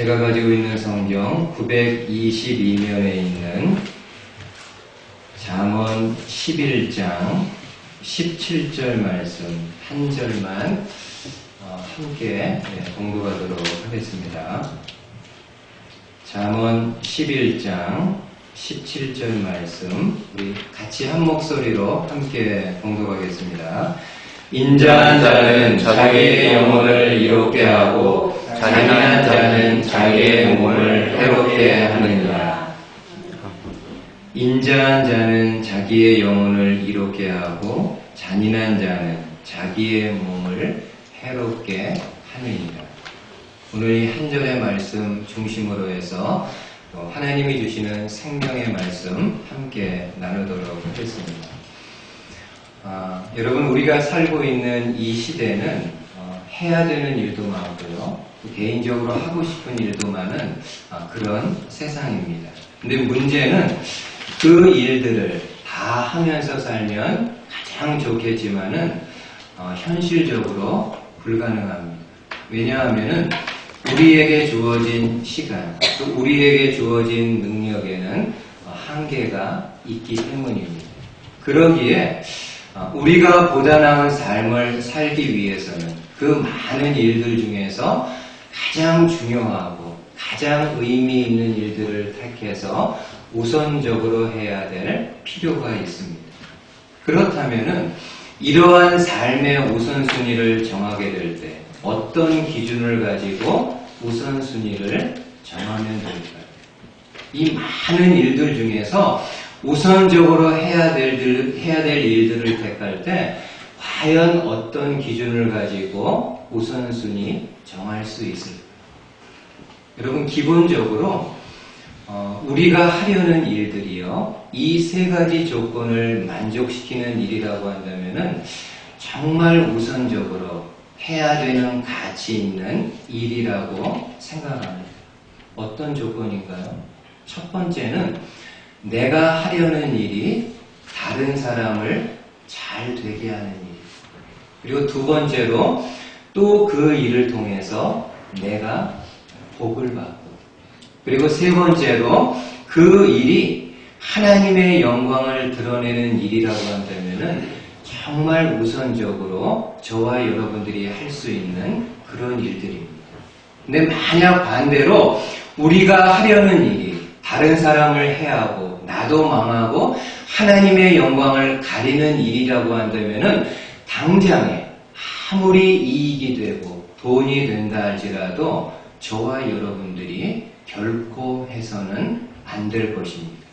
제가 가지고 있는 성경 922면에 있는 잠언 11장 17절 말씀 한 절만 함께 공독하도록 하겠습니다. 잠언 11장 17절 말씀 우리 같이 한 목소리로 함께 공독하겠습니다. 인자한 자는 자기의 영혼을 이롭게 하고 잔인한 자는 자기의 몸을 해롭게 하느니라. 인자한 자는 자기의 영혼을 이롭게 하고 잔인한 자는 자기의 몸을 해롭게 하느니라. 오늘 이 한 절의 말씀 중심으로 해서 하나님이 주시는 생명의 말씀 함께 나누도록 하겠습니다. 여러분, 우리가 살고 있는 이 시대는 해야 되는 일도 많고요, 개인적으로 하고 싶은 일도 많은 그런 세상입니다. 근데 문제는 그 일들을 다 하면서 살면 가장 좋겠지만은 현실적으로 불가능합니다. 왜냐하면은 우리에게 주어진 시간, 또 우리에게 주어진 능력에는 한계가 있기 때문입니다. 그러기에 우리가 보다 나은 삶을 살기 위해서는 그 많은 일들 중에서 가장 중요하고 가장 의미 있는 일들을 택해서 우선적으로 해야 될 필요가 있습니다. 그렇다면은 이러한 삶의 우선순위를 정하게 될 때 어떤 기준을 가지고 우선순위를 정하면 될까요? 이 많은 일들 중에서 우선적으로 해야 될 일들을 택할 때 과연 어떤 기준을 가지고 우선순위 정할 수 있을까요? 여러분, 기본적으로 우리가 하려는 일들이요, 이 세 가지 조건을 만족시키는 일이라고 한다면은 정말 우선적으로 해야 되는 가치 있는 일이라고 생각합니다. 어떤 조건인가요? 첫 번째는 내가 하려는 일이 다른 사람을 잘 되게 하는 일. 그리고 두 번째로 또 그 일을 통해서 내가 복을 받고. 그리고 세 번째로 그 일이 하나님의 영광을 드러내는 일이라고 한다면은 정말 우선적으로 저와 여러분들이 할 수 있는 그런 일들입니다. 근데 만약 반대로 우리가 하려는 일이 다른 사람을 해하고 나도 망하고 하나님의 영광을 가리는 일이라고 한다면은 당장에 아무리 이익이 되고 돈이 된다 할지라도 저와 여러분들이 결코 해서는 안 될 것입니다.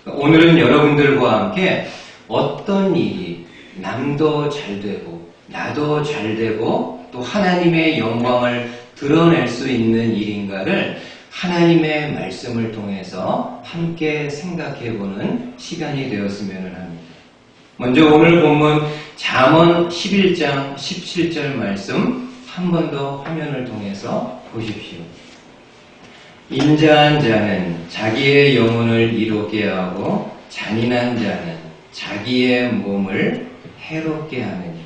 오늘은 여러분들과 함께 어떤 일이 남도 잘 되고 나도 잘 되고 또 하나님의 영광을 드러낼 수 있는 일인가를 하나님의 말씀을 통해서 함께 생각해보는 시간이 되었으면 합니다. 먼저 오늘 본문 잠언 11장 17절 말씀 한 번 더 화면을 통해서 보십시오. 인자한 자는 자기의 영혼을 이롭게 하고 잔인한 자는 자기의 몸을 해롭게 하느니.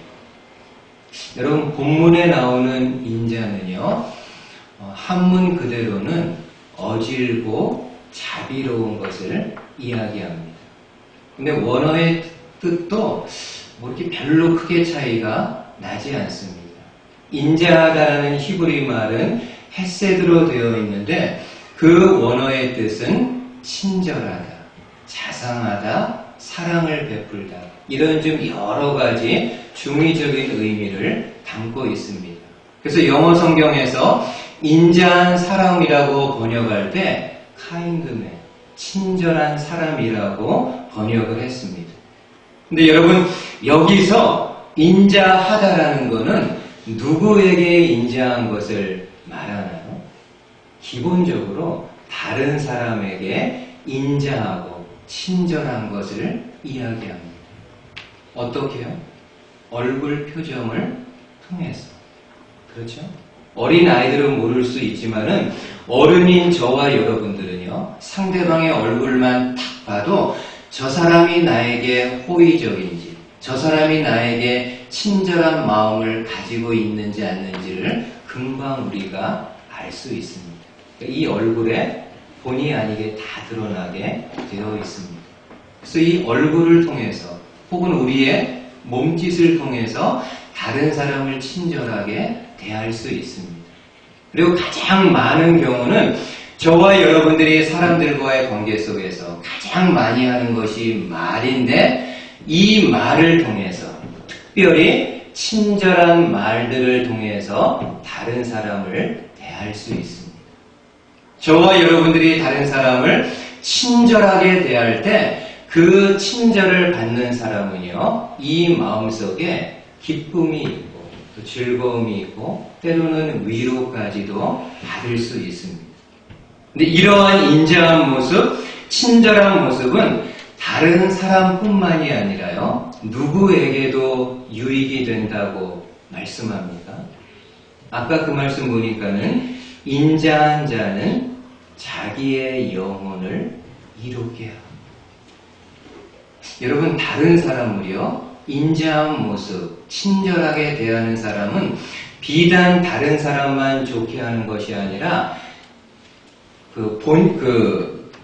여러분, 본문에 나오는 인자는요, 한문 그대로는 어질고 자비로운 것을 이야기합니다. 근데 원어의 뜻도 이렇게 별로 크게 차이가 나지 않습니다. 인자하다라는 히브리 말은 헤세드로 되어 있는데 그 원어의 뜻은 친절하다, 자상하다, 사랑을 베풀다, 이런 좀 여러 가지 중의적인 의미를 담고 있습니다. 그래서 영어 성경에서 인자한 사람이라고 번역할 때 kindman, 친절한 사람이라고 번역을 했습니다. 근데 여러분, 여기서 인자하다라는 것은 누구에게 인자한 것을 말하나요? 기본적으로 다른 사람에게 인자하고 친절한 것을 이야기합니다. 어떻게요? 얼굴 표정을 통해서. 그렇죠? 어린 아이들은 모를 수 있지만은 어른인 저와 여러분들은요, 상대방의 얼굴만 딱 봐도 저 사람이 나에게 호의적인지, 저 사람이 나에게 친절한 마음을 가지고 있는지 않는지를 금방 우리가 알 수 있습니다. 이 얼굴에 본의 아니게 다 드러나게 되어 있습니다. 그래서 이 얼굴을 통해서 혹은 우리의 몸짓을 통해서 다른 사람을 친절하게 대할 수 있습니다. 그리고 가장 많은 경우는 저와 여러분들이 사람들과의 관계 속에서 가장 많이 하는 것이 말인데, 이 말을 통해서 특별히 친절한 말들을 통해서 다른 사람을 대할 수 있습니다. 저와 여러분들이 다른 사람을 친절하게 대할 때 그 친절을 받는 사람은요, 이 마음속에 기쁨이 있고 또 즐거움이 있고 때로는 위로까지도 받을 수 있습니다. 근데 이러한 인자한 모습, 친절한 모습은 다른 사람뿐만이 아니라요, 누구에게도 유익이 된다고 말씀합니다. 아까 그 말씀 보니까는 인자한 자는 자기의 영혼을 이롭게 하고, 여러분, 다른 사람을요, 인자한 모습, 친절하게 대하는 사람은 비단 다른 사람만 좋게 하는 것이 아니라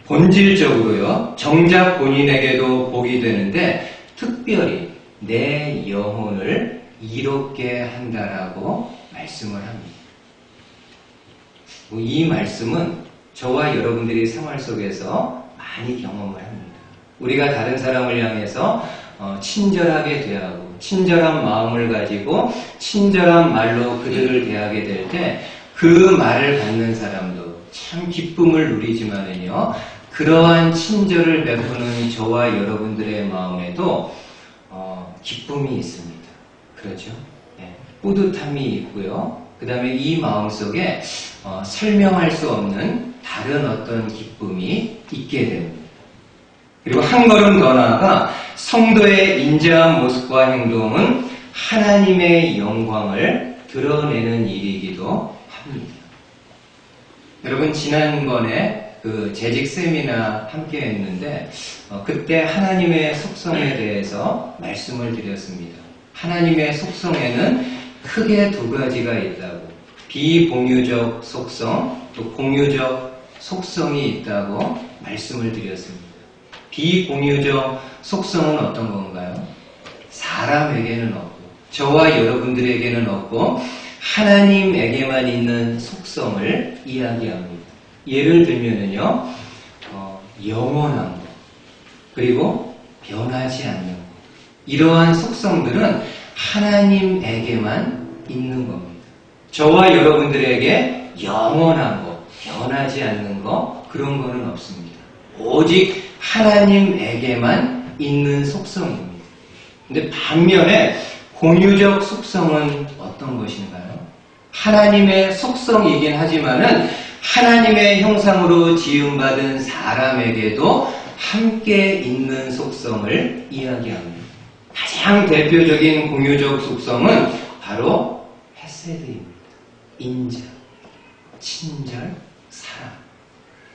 본질적으로요, 정작 본인에게도 복이 되는데 특별히 내 영혼을 이롭게 한다라고 말씀을 합니다. 이 말씀은 저와 여러분들이 생활 속에서 많이 경험을 합니다. 우리가 다른 사람을 향해서 친절하게 대하고 친절한 마음을 가지고 친절한 말로 그들을 대하게 될 때 그 말을 받는 사람도 참 기쁨을 누리지만은요, 그러한 친절을 베푸는 저와 여러분들의 마음에도 기쁨이 있습니다. 그렇죠? 네. 뿌듯함이 있고요. 그 다음에 이 마음속에 설명할 수 없는 다른 어떤 기쁨이 있게 됩니다. 그리고 한 걸음 더 나아가 성도의 인자한 모습과 행동은 하나님의 영광을 드러내는 일이기도 합니다. 여러분, 지난번에 그 재직 세미나 함께 했는데 그때 하나님의 속성에 대해서 말씀을 드렸습니다. 하나님의 속성에는 크게 두 가지가 있다고, 비공유적 속성, 또 공유적 속성이 있다고 말씀을 드렸습니다. 비공유적 속성은 어떤 건가요? 사람에게는 없고 저와 여러분들에게는 없고 하나님에게만 있는 속성을 이야기합니다. 예를 들면은요, 영원한 것, 그리고 변하지 않는 것, 이러한 속성들은 하나님에게만 있는 겁니다. 저와 여러분들에게 영원한 것, 변하지 않는 것, 그런 거는 없습니다. 오직 하나님에게만 있는 속성입니다. 근데 반면에 공유적 속성은 어떤 것인가요? 하나님의 속성이긴 하지만은 하나님의 형상으로 지음받은 사람에게도 함께 있는 속성을 이야기합니다. 가장 대표적인 공유적 속성은 바로 헤세드입니다. 인자, 친절, 사랑.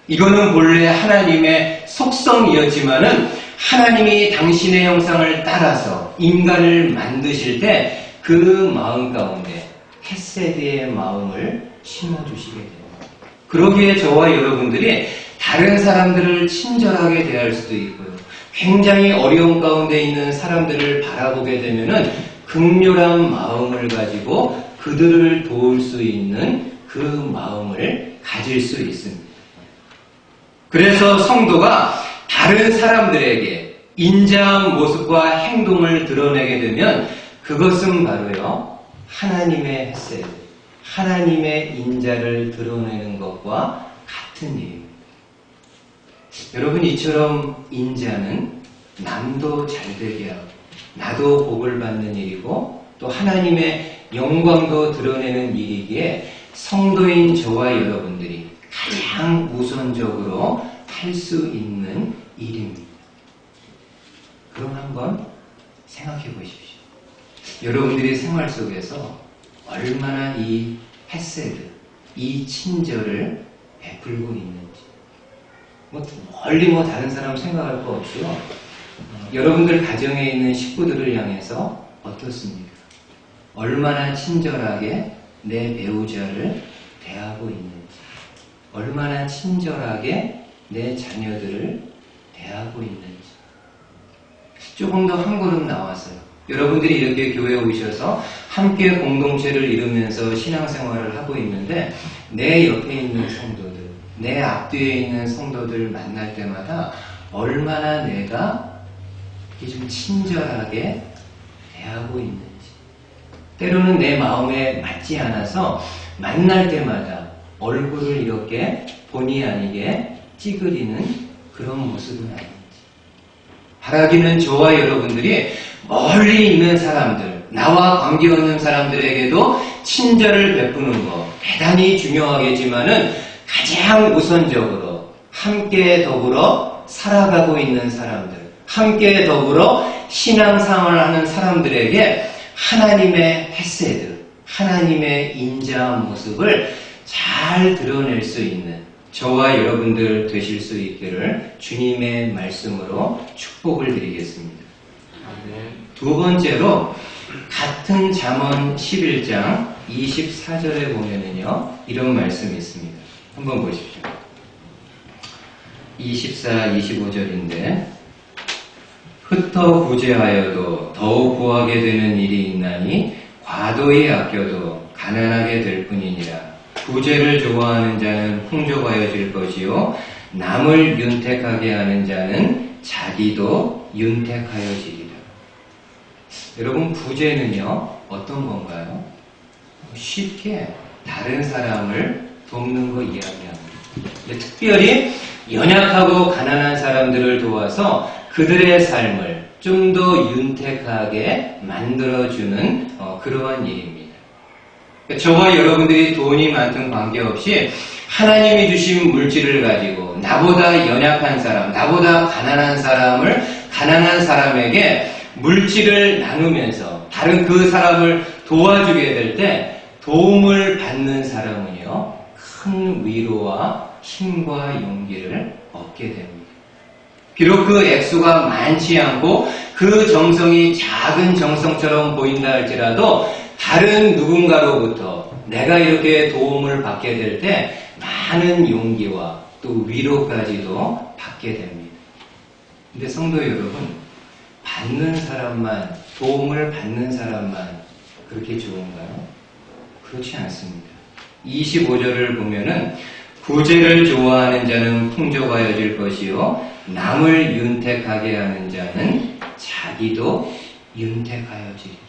이거는 본래 하나님의 속성이었지만은 하나님이 당신의 형상을 따라서 인간을 만드실 때 그 마음 가운데 헤세드의 마음을 심어주시게 됩니다. 그러기에 저와 여러분들이 다른 사람들을 친절하게 대할 수도 있고요. 굉장히 어려운 가운데 있는 사람들을 바라보게 되면은 긍휼한 마음을 가지고 그들을 도울 수 있는 그 마음을 가질 수 있습니다. 그래서 성도가 다른 사람들에게 인자한 모습과 행동을 드러내게 되면 그것은 바로요, 하나님의 헤세드, 하나님의 인자를 드러내는 것과 같은 일입니다. 여러분, 이처럼 인자는 남도 잘되게 하고 나도 복을 받는 일이고 또 하나님의 영광도 드러내는 일이기에 성도인 저와 여러분들이 가장 우선적으로 할 수 있는 일입니다. 그럼 한번 생각해 보십시오. 여러분들의 생활 속에서 얼마나 이 헤세드, 이 친절을 베풀고 있는지. 멀리 다른 사람 생각할 거 없고요. 여러분들 가정에 있는 식구들을 향해서 어떻습니까? 얼마나 친절하게 내 배우자를 대하고 있는지. 얼마나 친절하게 내 자녀들을 대하고 있는지. 조금 더 한 걸음 나왔어요. 여러분들이 이렇게 교회에 오셔서 함께 공동체를 이루면서 신앙생활을 하고 있는데 내 옆에 있는 성도들, 내 앞뒤에 있는 성도들 만날 때마다 얼마나 내가 좀 친절하게 대하고 있는지. 때로는 내 마음에 맞지 않아서 만날 때마다 얼굴을 이렇게 본의 아니게 찌그리는 그런 모습은 아닌지. 바라기는 저와 여러분들이 멀리 있는 사람들, 나와 관계없는 사람들에게도 친절을 베푸는 것 대단히 중요하겠지만은 가장 우선적으로 함께 더불어 살아가고 있는 사람들, 함께 더불어 신앙생활을 하는 사람들에게 하나님의 헤세드, 하나님의 인자한 모습을 잘 드러낼 수 있는 저와 여러분들 되실 수 있기를 주님의 말씀으로 축복을 드리겠습니다. 두 번째로 같은 잠언 11장 24절에 보면은요 이런 말씀이 있습니다. 한번 보십시오. 24, 25절인데 흩어 구제하여도 더욱 구하게 되는 일이 있나니 과도히 아껴도 가난하게 될 뿐이니라. 구제를 좋아하는 자는 풍족하여질 것이요 남을 윤택하게 하는 자는 자기도 윤택하여지리라. 여러분, 구제는요 어떤 건가요? 쉽게 다른 사람을 돕는 거 이야기합니다. 특별히 연약하고 가난한 사람들을 도와서 그들의 삶을 좀 더 윤택하게 만들어주는 그러한 일입니다. 저와 여러분들이 돈이 많든 관계없이 하나님이 주신 물질을 가지고 나보다 연약한 사람, 나보다 가난한 사람을 가난한 사람에게 물질을 나누면서 다른 그 사람을 도와주게 될 때 도움을 받는 사람은요 큰 위로와 힘과 용기를 얻게 됩니다. 비록 그 액수가 많지 않고 그 정성이 작은 정성처럼 보인다 할지라도 다른 누군가로부터 내가 이렇게 도움을 받게 될 때 많은 용기와 또 위로까지도 받게 됩니다. 근데 성도 여러분, 받는 사람만, 도움을 받는 사람만 그렇게 좋은가요? 그렇지 않습니다. 25절을 보면은 구제를 좋아하는 자는 풍족하여질 것이요 남을 윤택하게 하는 자는 자기도 윤택하여지리라.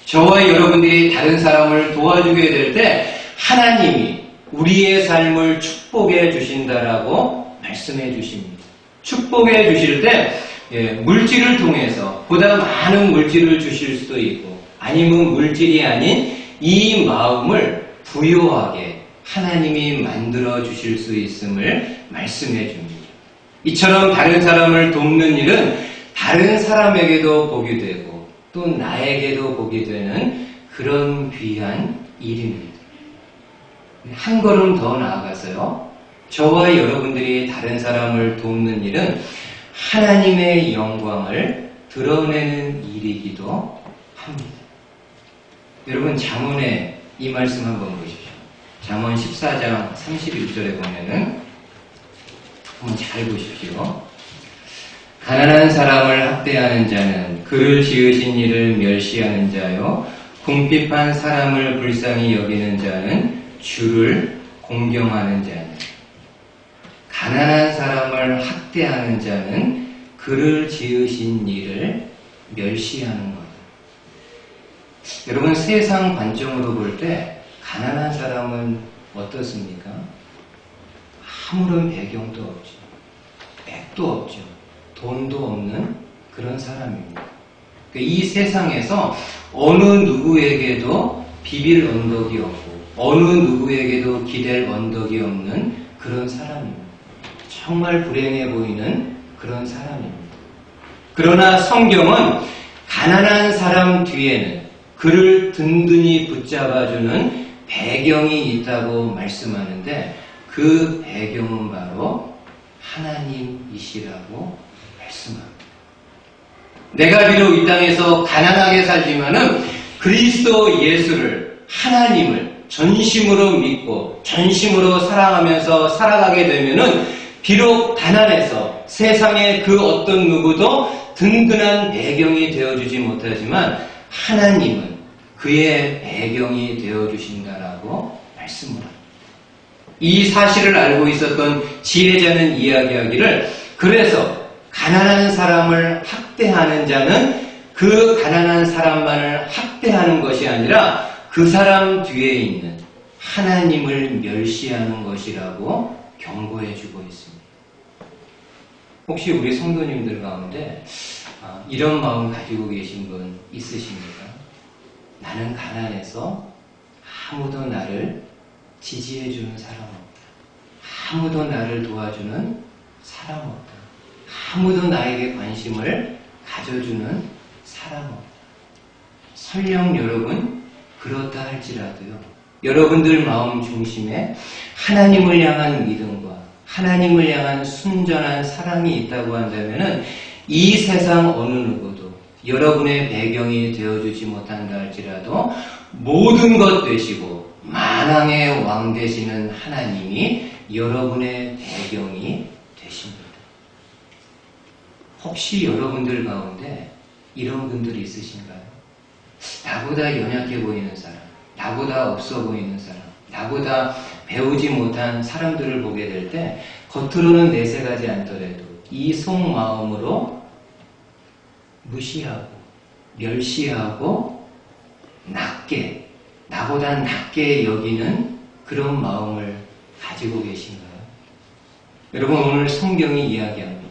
저와 여러분들이 다른 사람을 도와주게 될 때 하나님이 우리의 삶을 축복해 주신다라고 말씀해 주십니다. 축복해 주실 때 물질을 통해서 보다 많은 물질을 주실 수도 있고 아니면 물질이 아닌 이 마음을 부요하게 하나님이 만들어 주실 수 있음을 말씀해 줍니다. 이처럼 다른 사람을 돕는 일은 다른 사람에게도 복이 되고 또 나에게도 복이 되는 그런 귀한 일입니다. 한 걸음 더 나아가서요. 저와 여러분들이 다른 사람을 돕는 일은 하나님의 영광을 드러내는 일이기도 합니다. 여러분, 잠언의 이 말씀 한번 보십시오. 잠언 14장 31절에 보면은 한번 잘 보십시오. 가난한 사람을 학대하는 자는 그를 지으신 이를 멸시하는 자요 궁핍한 사람을 불쌍히 여기는 자는 주를 공경하는 자는 가난한 사람을 학대하는 자는 그를 지으신 이를 멸시하는 것. 여러분, 세상 관점으로 볼 때 가난한 사람은 어떻습니까? 아무런 배경도 없죠. 액도 없죠. 돈도 없는 그런 사람입니다. 이 세상에서 어느 누구에게도 비빌 언덕이 없고 어느 누구에게도 기댈 언덕이 없는 그런 사람입니다. 정말 불행해 보이는 그런 사람입니다. 그러나 성경은 가난한 사람 뒤에는 그를 든든히 붙잡아주는 배경이 있다고 말씀하는데 그 배경은 바로 하나님이시라고 말씀합니다. 내가 비록 이 땅에서 가난하게 살지만은 그리스도 예수를, 하나님을 전심으로 믿고 전심으로 사랑하면서 살아가게 되면은 비록 가난해서 세상의 그 어떤 누구도 든든한 배경이 되어주지 못하지만 하나님은 그의 배경이 되어주신다라고 말씀을 합니다. 이 사실을 알고 있었던 지혜자는 이야기하기를 그래서 가난한 사람을 학대하는 자는 그 가난한 사람만을 학대하는 것이 아니라 그 사람 뒤에 있는 하나님을 멸시하는 것이라고 경고해주고 있습니다. 혹시 우리 성도님들 가운데 이런 마음 가지고 계신 분 있으십니까? 나는 가난해서 아무도 나를 지지해주는 사람 없다. 아무도 나를 도와주는 사람 없다. 아무도 나에게 관심을 가져주는 사람 없다. 설령 여러분 그렇다 할지라도요. 여러분들 마음 중심에 하나님을 향한 믿음과 하나님을 향한 순전한 사랑이 있다고 한다면은 이 세상 어느 누구도 여러분의 배경이 되어주지 못한다 할지라도 모든 것 되시고 만왕의 왕 되시는 하나님이 여러분의 배경이 되십니다. 혹시 여러분들 가운데 이런 분들이 있으신가요? 나보다 연약해 보이는 사람, 나보다 없어 보이는 사람, 나보다 배우지 못한 사람들을 보게 될 때 겉으로는 내색하지 않더라도 이 속마음으로 무시하고 멸시하고 낮게, 나보다 낮게 여기는 그런 마음을 가지고 계신가요? 여러분 오늘 성경이 이야기합니다.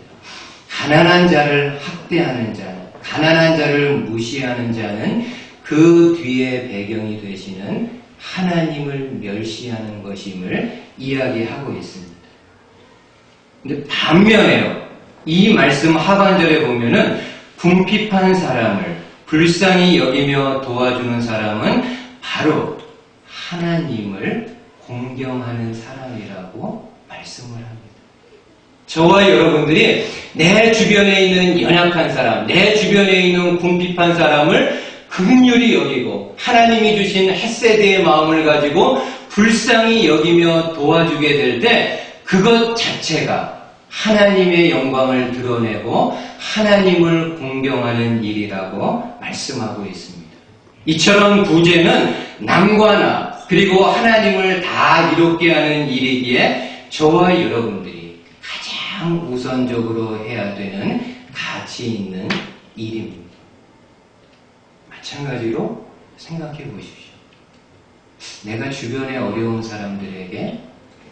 가난한 자를 학대하는 자, 가난한 자를 무시하는 자는 그 뒤에 배경이 되시는 하나님을 멸시하는 것임을 이야기하고 있습니다. 근데 반면에요. 이 말씀 하반절에 보면은 궁핍한 사람을 불쌍히 여기며 도와주는 사람은 바로 하나님을 공경하는 사람이라고 말씀을 합니다. 저와 여러분들이 내 주변에 있는 연약한 사람, 내 주변에 있는 궁핍한 사람을 긍휼히 여기고 하나님이 주신 헤세드의 마음을 가지고 불쌍히 여기며 도와주게 될 때 그것 자체가 하나님의 영광을 드러내고 하나님을 공경하는 일이라고 말씀하고 있습니다. 이처럼 구제는 남과 나 그리고 하나님을 다 이롭게 하는 일이기에 저와 여러분들이 가장 우선적으로 해야 되는 가치 있는 일입니다. 마찬가지로 생각해 보십시오. 내가 주변에 어려운 사람들에게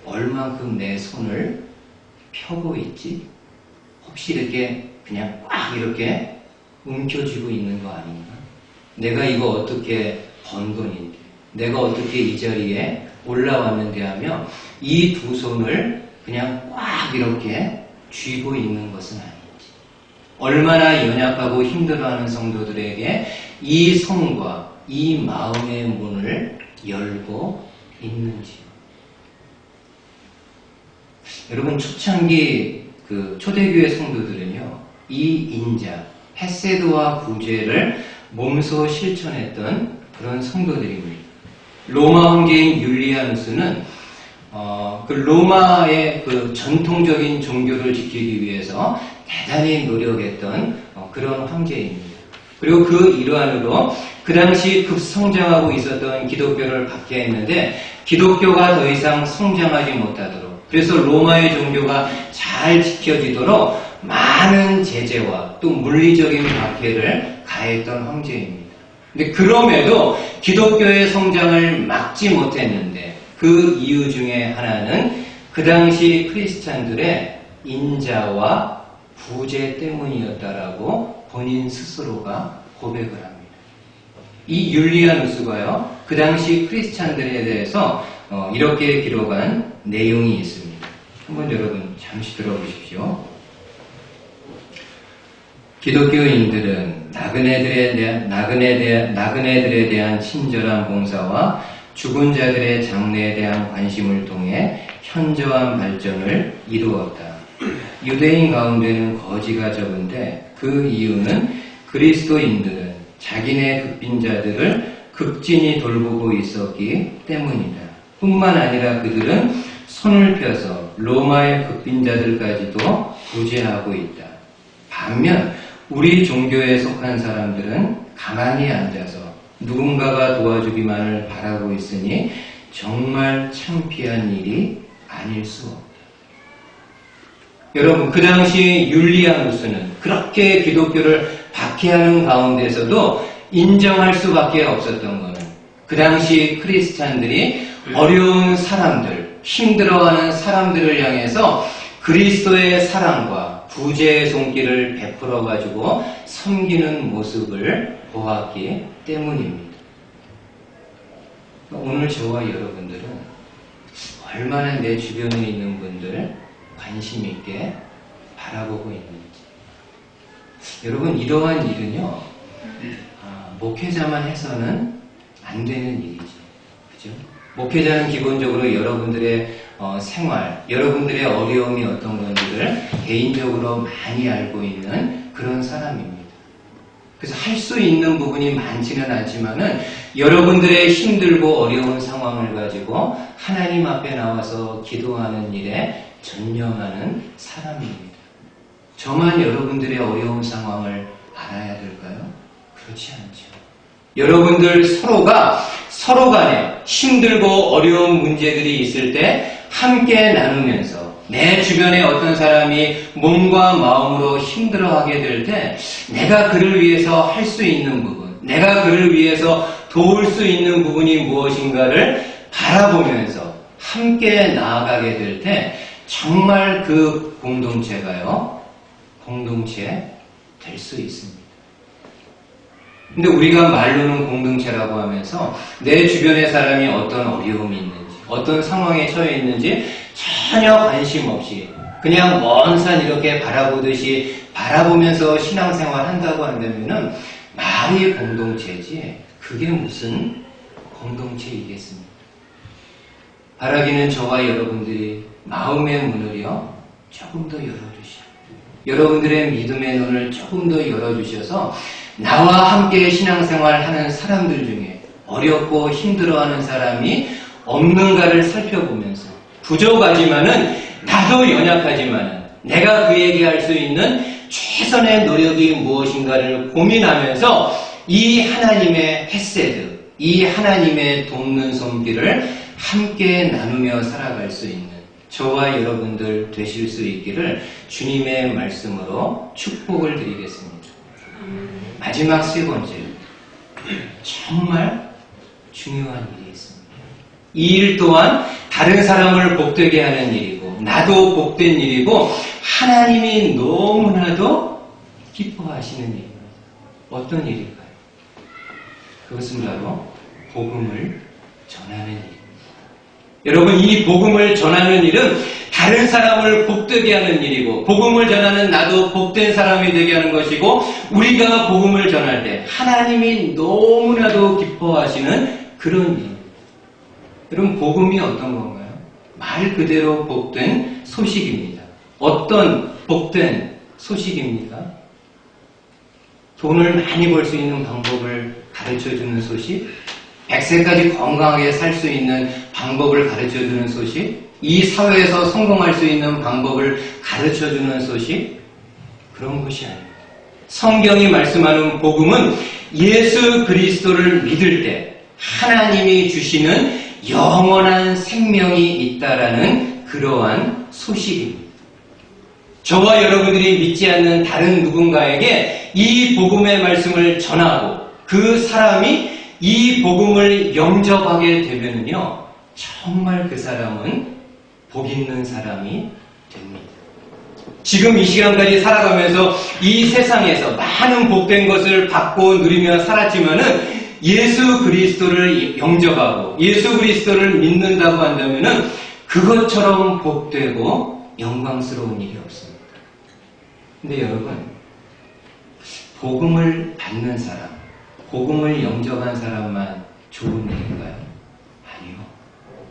얼만큼 내 손을 펴고 있지? 혹시 이렇게 그냥 꽉 이렇게 움켜쥐고 있는 거 아닌가? 내가 이거 어떻게 번 돈인데, 내가 어떻게 이 자리에 올라왔는데 하며 이 두 손을 그냥 꽉 이렇게 쥐고 있는 것은 아닌지. 얼마나 연약하고 힘들어하는 성도들에게 이 손과 이 마음의 문을 열고 있는지요. 여러분 초창기 그 초대교회 성도들은요, 이 인자, 헤세드와 구제를 몸소 실천했던 그런 성도들입니다. 로마 황제인 율리아누스는 그 로마의 그 전통적인 종교를 지키기 위해서 대단히 노력했던 그런 황제입니다. 그리고 그 일환으로 그 당시 급성장하고 있었던 기독교를 박해했는데 기독교가 더 이상 성장하지 못하도록, 그래서 로마의 종교가 잘 지켜지도록 많은 제재와 또 물리적인 박해를 가했던 황제입니다. 근데 그럼에도 기독교의 성장을 막지 못했는데 그 이유 중에 하나는 그 당시 크리스찬들의 인자와 구제 때문이었다라고 본인 스스로가 고백을 합니다. 이 율리아누스가요, 그 당시 크리스찬들에 대해서 이렇게 기록한 내용이 있습니다. 한번 여러분 잠시 들어보십시오. 기독교인들은 나그네들에 대한 친절한 봉사와 죽은 자들의 장례에 대한 관심을 통해 현저한 발전을 이루었다. 유대인 가운데는 거지가 적은데 그 이유는 그리스도인들은 자기네 급빈자들을 극진히 돌보고 있었기 때문이다. 뿐만 아니라 그들은 손을 펴서 로마의 극빈자들까지도 구제하고 있다. 반면 우리 종교에 속한 사람들은 가만히 앉아서 누군가가 도와주기만을 바라고 있으니 정말 창피한 일이 아닐 수 없다. 여러분, 그 당시 율리아누스는 그렇게 기독교를 박해하는 가운데서도 인정할 수밖에 없었던 것은 그 당시 크리스찬들이 어려운 사람들, 힘들어하는 사람들을 향해서 그리스도의 사랑과 구제의 손길을 베풀어가지고 섬기는 모습을 보았기 때문입니다. 오늘 저와 여러분들은 얼마나 내 주변에 있는 분들 관심 있게 바라보고 있는지. 여러분, 이러한 일은요, 목회자만 해서는 안 되는 일이죠. 그죠? 목회자는 기본적으로 여러분들의 생활, 여러분들의 어려움이 어떤 건지를 개인적으로 많이 알고 있는 그런 사람입니다. 그래서 할 수 있는 부분이 많지는 않지만은 여러분들의 힘들고 어려운 상황을 가지고 하나님 앞에 나와서 기도하는 일에 전념하는 사람입니다. 저만 여러분들의 어려운 상황을 알아야 될까요? 그렇지 않죠. 여러분들 서로가 서로 간에 힘들고 어려운 문제들이 있을 때 함께 나누면서 내 주변에 어떤 사람이 몸과 마음으로 힘들어하게 될 때 내가 그를 위해서 할 수 있는 부분, 내가 그를 위해서 도울 수 있는 부분이 무엇인가를 바라보면서 함께 나아가게 될 때 정말 그 공동체가요, 공동체 될 수 있습니다. 근데 우리가 말로는 공동체라고 하면서 내 주변의 사람이 어떤 어려움이 있는지, 어떤 상황에 처해 있는지 전혀 관심 없이 그냥 먼 산 이렇게 바라보듯이 바라보면서 신앙생활 한다고 한다면은 말이 공동체지 그게 무슨 공동체이겠습니까? 바라기는 저와 여러분들이 마음의 문을요 조금 더 열어주시고 여러분들의 믿음의 눈을 조금 더 열어주셔서 나와 함께 신앙생활 하는 사람들 중에 어렵고 힘들어하는 사람이 없는가를 살펴보면서 부족하지만은 나도 연약하지만은 내가 그에게 할 수 있는 최선의 노력이 무엇인가를 고민하면서 이 하나님의 헤세드, 이 하나님의 돕는 손길을 함께 나누며 살아갈 수 있는 저와 여러분들 되실 수 있기를 주님의 말씀으로 축복을 드리겠습니다. 마지막 세 번째, 정말 중요한 일이 있습니다. 이 일 또한 다른 사람을 복되게 하는 일이고 나도 복된 일이고 하나님이 너무나도 기뻐하시는 일입니다. 어떤 일일까요? 그것은 바로 복음을 전하는 일입니다. 여러분, 이 복음을 전하는 일은 다른 사람을 복되게 하는 일이고 복음을 전하는 나도 복된 사람이 되게 하는 것이고 우리가 복음을 전할 때 하나님이 너무나도 기뻐하시는 그런 일입니다. 여러분, 복음이 어떤 건가요? 말 그대로 복된 소식입니다. 어떤 복된 소식입니까? 돈을 많이 벌 수 있는 방법을 가르쳐주는 소식? 100세까지 건강하게 살 수 있는 방법을 가르쳐주는 소식? 이 사회에서 성공할 수 있는 방법을 가르쳐주는 소식? 그런 것이 아닙니다. 성경이 말씀하는 복음은 예수 그리스도를 믿을 때 하나님이 주시는 영원한 생명이 있다라는 그러한 소식입니다. 저와 여러분들이 믿지 않는 다른 누군가에게 이 복음의 말씀을 전하고 그 사람이 이 복음을 영접하게 되면요, 정말 그 사람은 복 있는 사람이 됩니다. 지금 이 시간까지 살아가면서 이 세상에서 많은 복된 것을 받고 누리며 살았지만은 예수 그리스도를 영접하고 예수 그리스도를 믿는다고 한다면은 그것처럼 복되고 영광스러운 일이 없습니다. 근데 여러분, 복음을 받는 사람, 복음을 영접한 사람만 좋은 일인가요? 아니요.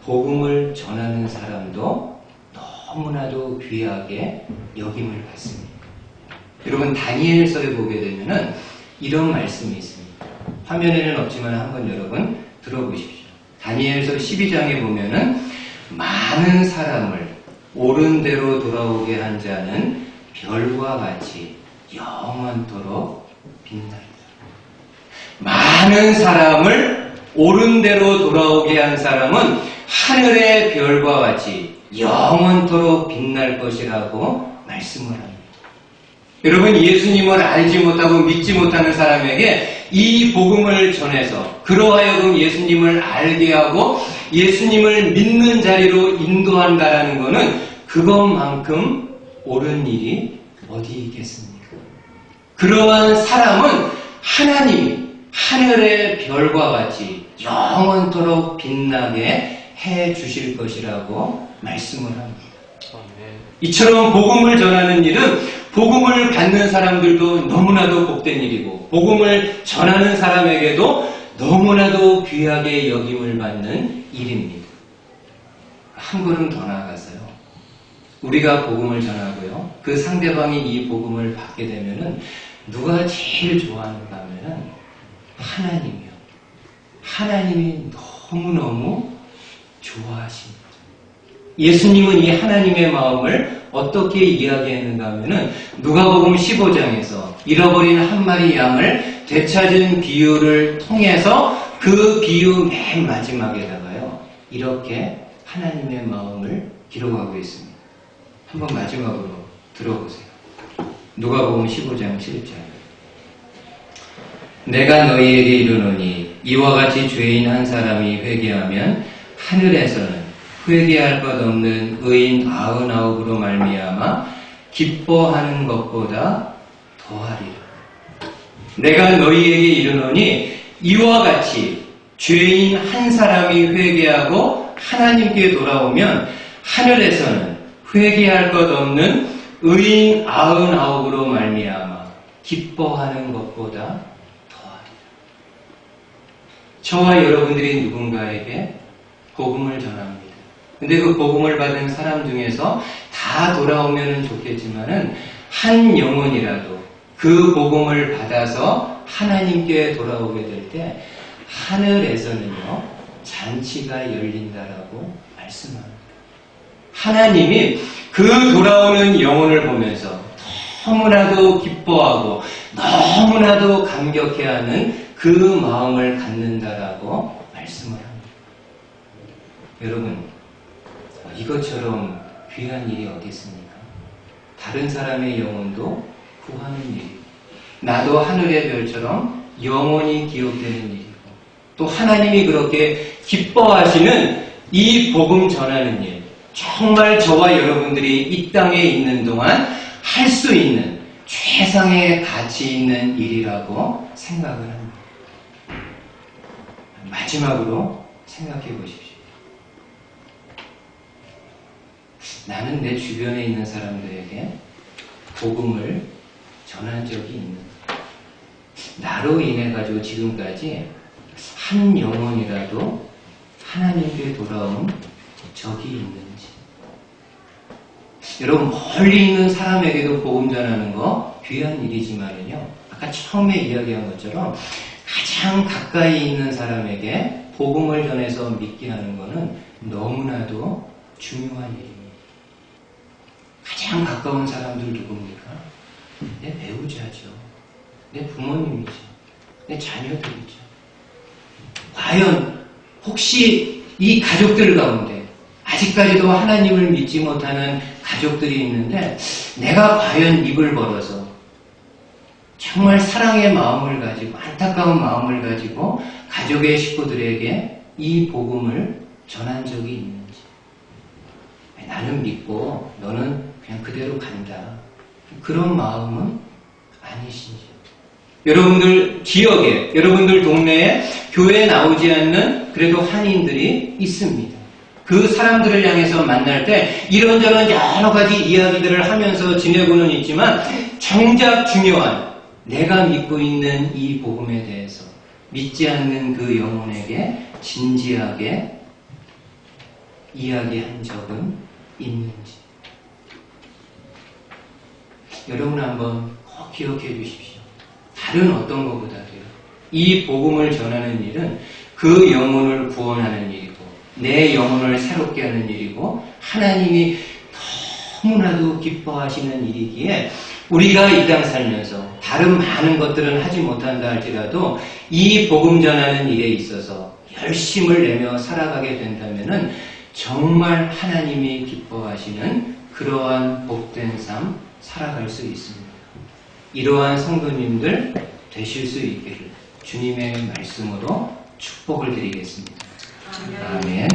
복음을 전하는 사람도 너무나도 귀하게 여김을 받습니다. 여러분, 다니엘서에 보게 되면은 이런 말씀이 있습니다. 화면에는 없지만 한번 여러분 들어보십시오. 다니엘서 12장에 보면은 많은 사람을 옳은 대로 돌아오게 한 자는 별과 같이 영원토록 빛날다. 많은 사람을 옳은 대로 돌아오게 한 사람은 하늘의 별과 같이 영원토록 빛날 것이라고 말씀을 합니다. 여러분, 예수님을 알지 못하고 믿지 못하는 사람에게 이 복음을 전해서 그러하여금 예수님을 알게 하고 예수님을 믿는 자리로 인도한다라는 것은 그것만큼 옳은 일이 어디 있겠습니까? 그러한 사람은 하나님이 하늘의 별과 같이 영원토록 빛나게 해 주실 것이라고 말씀을 합니다. 이처럼 복음을 전하는 일은 복음을 받는 사람들도 너무나도 복된 일이고 복음을 전하는 사람에게도 너무나도 귀하게 여김을 받는 일입니다. 한 걸음 더 나아가서요. 우리가 복음을 전하고요. 그 상대방이 이 복음을 받게 되면은 누가 제일 좋아하는가 하면은 하나님이요. 하나님이 너무너무 좋아하십니다. 예수님은 이 하나님의 마음을 어떻게 이야기했는가 하면은 누가복음 15장에서 잃어버린 한 마리 양을 되찾은 비유를 통해서 그 비유 맨 마지막에다가요. 이렇게 하나님의 마음을 기록하고 있습니다. 한번 마지막으로 들어보세요. 누가복음 15장 7절. 내가 너희에게 이르노니 이와 같이 죄인 한 사람이 회개하면 하늘에서는 회개할 것 없는 의인 99으로 말미암아 기뻐하는 것보다 더하리라. 내가 너희에게 이르노니 이와 같이 죄인 한 사람이 회개하고 하나님께 돌아오면 하늘에서는 회개할 것 없는 의인 99으로 말미암아 기뻐하는 것보다 더하리라. 저와 여러분들이 누군가에게 복음을 전합니다. 근데 그 복음을 받은 사람 중에서 다 돌아오면 좋겠지만은 한 영혼이라도 그 복음을 받아서 하나님께 돌아오게 될 때 하늘에서는요 잔치가 열린다라고 말씀합니다. 하나님이 그 돌아오는 영혼을 보면서 너무나도 기뻐하고 너무나도 감격해하는 그 마음을 갖는다라고 말씀을 합니다. 여러분, 이것처럼 귀한 일이 어디 있습니까? 다른 사람의 영혼도 구하는 일이고 나도 하늘의 별처럼 영원히 기억되는 일이고 또 하나님이 그렇게 기뻐하시는 이 복음 전하는 일, 정말 저와 여러분들이 이 땅에 있는 동안 할 수 있는 최상의 가치 있는 일이라고 생각을 합니다. 마지막으로 생각해 보십시오. 나는 내 주변에 있는 사람들에게 복음을 전한 적이 있는가? 나로 인해 가지고 지금까지 한 영혼이라도 하나님께 돌아온 적이 있는지. 여러분, 멀리 있는 사람에게도 복음 전하는 거 귀한 일이지만요. 아까 처음에 이야기한 것처럼 가장 가까이 있는 사람에게 복음을 전해서 믿게 하는 것은 너무나도 중요한 일입니다. 가장 가까운 사람들 누굽니까? 내 배우자죠. 내 부모님이죠. 내 자녀들이죠. 과연 혹시 이 가족들 가운데 아직까지도 하나님을 믿지 못하는 가족들이 있는데 내가 과연 입을 벌어서 정말 사랑의 마음을 가지고 안타까운 마음을 가지고 가족의 식구들에게 이 복음을 전한 적이 있는지. 나는 믿고 너는 그냥 그대로 간다. 그런 마음은 아니신지. 여러분들 지역에, 여러분들 동네에 교회에 나오지 않는 그래도 한인들이 있습니다. 그 사람들을 향해서 만날 때 이런저런 여러 가지 이야기들을 하면서 지내고는 있지만 정작 중요한 내가 믿고 있는 이 복음에 대해서 믿지 않는 그 영혼에게 진지하게 이야기한 적은 있는지. 여러분 한번 꼭 기억해 주십시오. 다른 어떤 것보다도요. 이 복음을 전하는 일은 그 영혼을 구원하는 일이고 내 영혼을 새롭게 하는 일이고 하나님이 너무나도 기뻐하시는 일이기에 우리가 이 땅 살면서 다른 많은 것들은 하지 못한다 할지라도 이 복음 전하는 일에 있어서 열심을 내며 살아가게 된다면은 정말 하나님이 기뻐하시는 그러한 복된 삶 살아갈 수 있습니다. 이러한 성도님들 되실 수 있기를 주님의 말씀으로 축복을 드리겠습니다. 아멘.